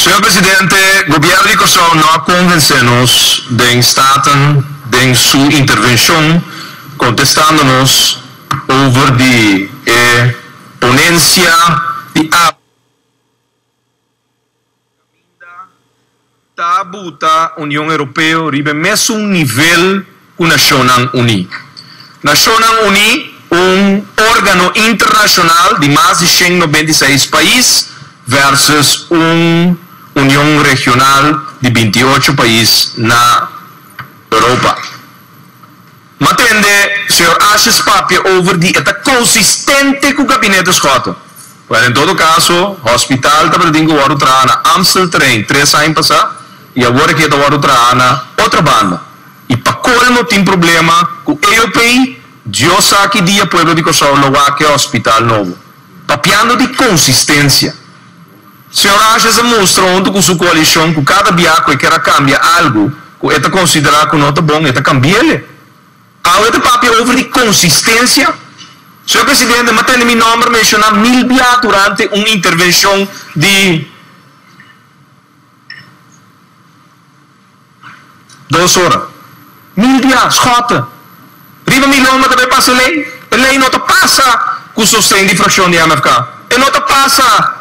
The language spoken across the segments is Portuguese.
Senhor Presidente, o governo de Kosovo não convence-nos de instantem de sua intervenção, contestando-nos over de ponência de tabuta União Europeia ribe mesmo nível com a Nações Unidas. Nações Unidas, órgão internacional de mais de 196 países versus União Regional de 28 países na Europa. Matende, senhor Ashes Papia over de esta consistente com o gabinete escoto. Mas em todo caso, o hospital está perdendo o outra na Amsteltrain 3 anos passar e agora que está o outra na outra banda. E para colmo tem problema com o europeu, Deus sabe que dia pueblo de Kosovo não vai que hospital novo. Papiando de consistência. Senhor Ashes mostra ontem com sua coalição que cada biaco que quer cambiar algo, que está considerado que não está bom, está cambiando. Há outro papel over de consistência. Senhor Presidente, mas tem meu nome mencionar 1000 dias durante uma intervenção de 2 horas. 1000 dias, escota. Riba meu nome também passa a lei não te passa com o sustento de fração de MFK. E não te passa.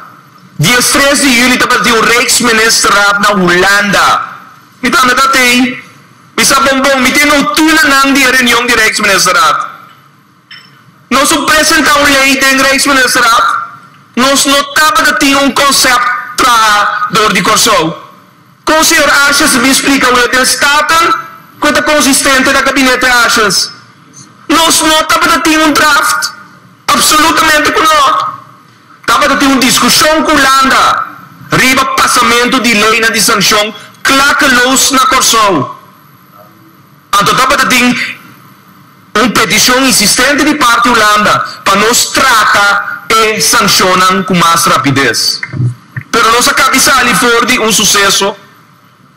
Dia 3 de julho, estava de um Rijksminister na Holanda. E também está aí. Bisa bombom, mi tino tula nang di reunião de Rijksministeraat. Nós apresentamos lei de Rijksministeraat. Nós notava que tinha conceito para dor de Kosovo. Com o senhor Ashes me explica o que está quanto consistente da gabinete Ashes. Nós notava que tinha draft. Absolutamente não. Estava que tinha discussão com Holanda. Riba passamento de lei de sanção. Clacalos na Kosovo. Então, tem uma petição insistente de parte da Holanda para nos tratar e sancionar com mais rapidez. Mas nossa cabeça ali fora de sucesso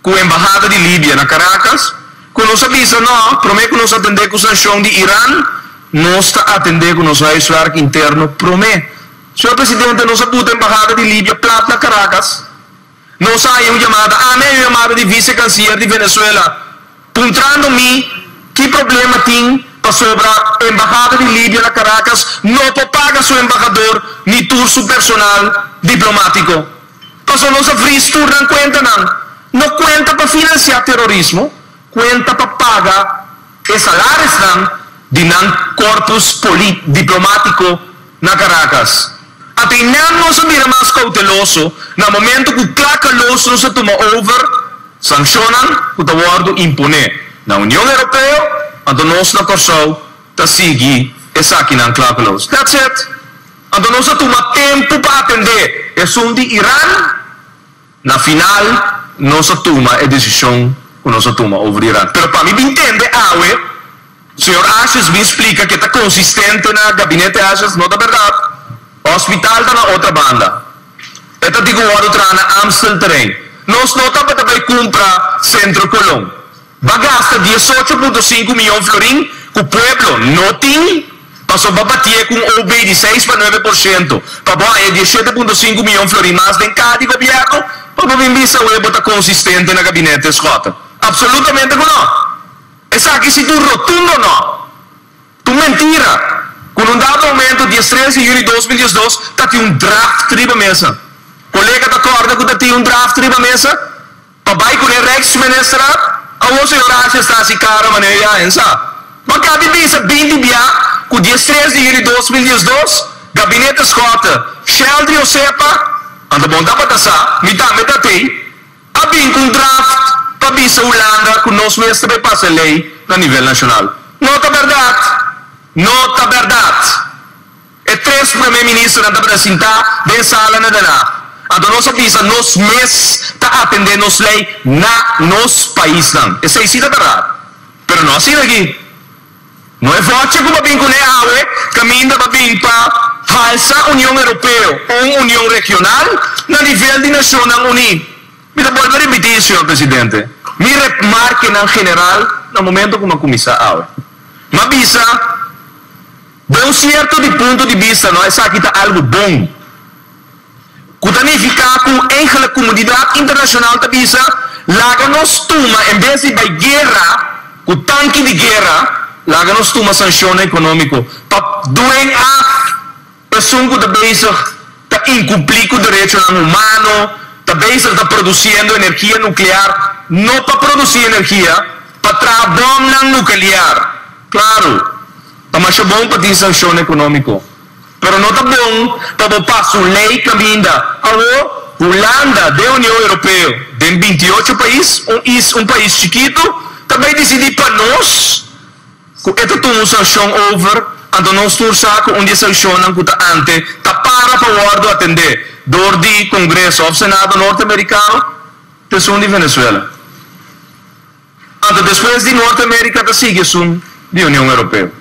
com a Embaixada de Líbia na Caracas, que nós avisa, não, promete que nós atender com sanção de Irã, nós está atender com nosso esforço interno, promete. Senhor Presidente, nós abuta a Embaixada de Líbia, plata na Caracas. Nós há uma chamada de vice-canciller de Venezuela, perguntando-me que problema tem sobre a Embaixada de Líbia na Caracas, não paga seu embaixador, nem todo seu personal diplomático. Então, nossa frista não conta, não conta para financiar terrorismo, conta para pagar os salários de corpus diplomático na Caracas. Até não nós mira mais cauteloso, no momento que o clacaloso não se toma over, sancionam o acordo impone na União Europeia, então nós na Kosovo está seguindo essa aqui na clacaloso. That's it. Então nós toma tempo para atender. É som de Irã, na final, nós toma a decisão que nós toma over Irã. Pero para mim entender, o senhor Ashes me explica que está consistente na gabinete Ashes, não é verdade. O hospital está na outra banda. Está digo outra na Amsteltrain. Nós não estamos também comprar Centro Colón. Vai gastar 18,5 milhões de florins que o pueblo não tem, passou para bater com OB de 6 para 9%. Para bom, é 17,5 milhões de florins mais de cada governo, para vir vista o está consistente na gabinete escota. Absolutamente não. Essa aqui se tu rotundo não. Tu mentira. Com um dado momento, dia 13 de julho de 2012, está tem um draft riba mesa. Colega da corda que tem um draft riba mesa, papai com o Rijksministeraat, a senhor Ashes está assim cara maneira essa. Mas cabe visa 20 dia, com dia 13 de julho de 2012, gabinete escota, Sheldry ou Sepa, anda bom dá para taçar, meta tem, a bem com draft, para visa Holanda, com nós mesmos também passa lei a nível nacional. Nota verdade. Nota verdade. E 3 primeiros-ministros não estão sentar bem sala na dana. Então nós avisa, nós mesmos está atendendo as leis na nosso país. Essa é a verdade. Mas não assim aqui. Não é voce como bem com a caminho para bem para falsa União Europeia ou União Regional na nível de Nações Unidas. Me vou repetir, senhor Presidente. Me remarque em general no momento como começar a mas visa de um certo ponto de vista, não é? Essa aqui está algo bom. Que danificar com a comunidade comunidade internacional tabisa laga nos tuma em vez de vai guerra o tanque de guerra laga nos tuma sanção econômico para doen a pessoa que está bezig tá incumprir com o direito humano está bezig está produzindo energia nuclear não para produzir energia para trabalhar nuclear claro tá mais bom para ter sanção econômico pero não está bom para passar lei caminda Holanda da União Europeia tem 28 países um país chiquito também decidir para nós esta uma sanção over então nós saco onde sancionam que está ante está para o atender do Congresso ou Senado norte-americano pessoa de Venezuela então depois de Norte-América está sigue som da União Europeia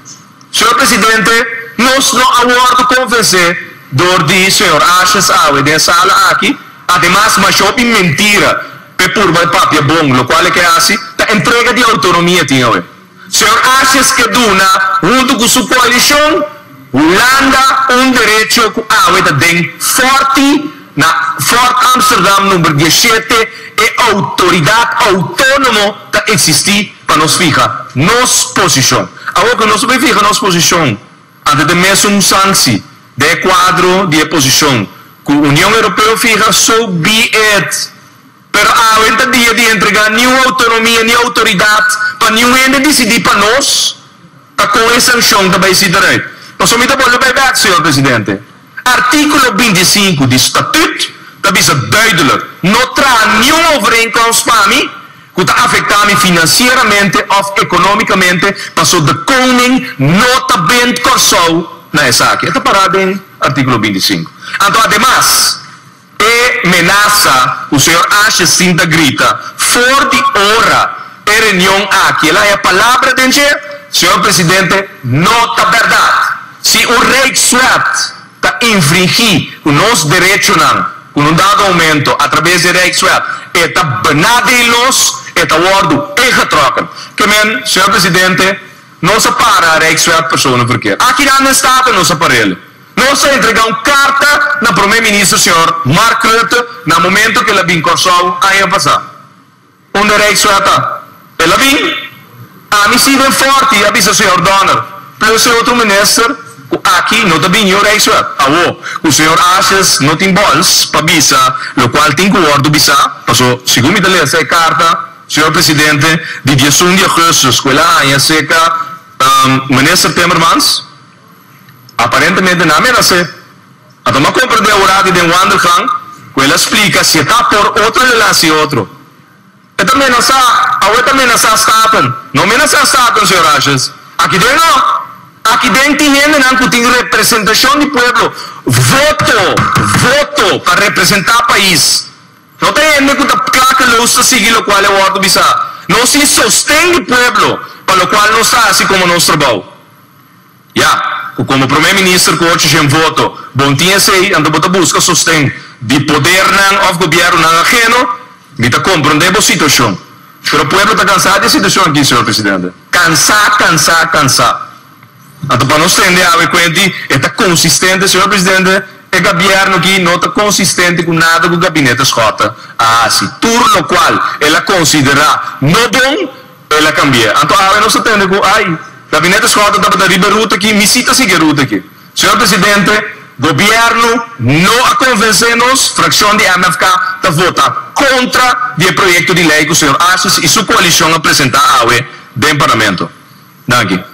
senhor presidente nós não aguardo convencer do senhor Ashes Awe de sala aqui además mas shopping mentira por papia bom lo qual é que assim a entrega de autonomia tinha o senhor Ashes que duna junto com sua coalição Holanda direito que Awe tem forte na Fort Amsterdam número 17 e autoridade autônoma que existir para nos ficar nos posição agora que nós fica nos posição antes de mesmo sanção de quadro de posição que a União Europeia fica so be it pero a dia de entregar nenhuma autonomia nem autoridade para nenhum decidir para nós para com essa sanção da base direito nós somos da bola back senhor presidente artigo 25 do estatuto também é duidelijk não traz nenhuma overeenkomst para mim que está afetando financeiramente ou economicamente passou de koning nota bem corsou na essa aqui está parado em artigo 25 então además ameaça o senhor Ashes Sinta grita fora de hora a reunião aqui ela é a palavra de senhor presidente nota verdade se o rei Swat está infringir o nosso direito com um dado aumento através do rei Swat está benadelos está ordo ingetrokken que men senhor presidente não se para a rei Swat pessoa verkeer aqui na estado não se para ele nós entregamos carta na primeiro-ministro senhor Mark Rutte no momento que ele vem corsou ano passado onde rei Swat ele vem a missão forte avisa o senhor Donner plus o outro ministro aqui não está bem o rei Swat o senhor Ashes não tem bols para visa o qual tem que o ordo visa passou segundo me ler essa carta senhor presidente de 21 de agosto escola em seca ministro Timmermans aparentemente não é assim então uma compra de horário de wandelgang que ele explica se está por outra relação outro e também não está staten não me está staten senhor Ashes aqui dentro tem representação do povo voto para representar o país não tem ainda que claro que não está seguindo o qual é o ordem bisa não se sustém o povo para o qual não está assim como nós trabalhamos como primeiro-ministro que hoje tem voto bom tinha sei anda bota busca sustém de poder ou governo ajeno vita compreender a situação mas o povo está cansado da situação aqui senhor presidente cansado então para nós entender a ver está consistente senhor presidente o governo aqui não está consistente com nada com o gabinete escota assim tudo o qual ela considera não bom ela cambia então a nós entende que gabinete escota está para dar ruta aqui me cita seguir ruta aqui senhor presidente governo não a convencer-nos fração de MFK está votar contra o projeto de lei que o senhor Ashes e sua coalição apresentar ao parlamento. Danke.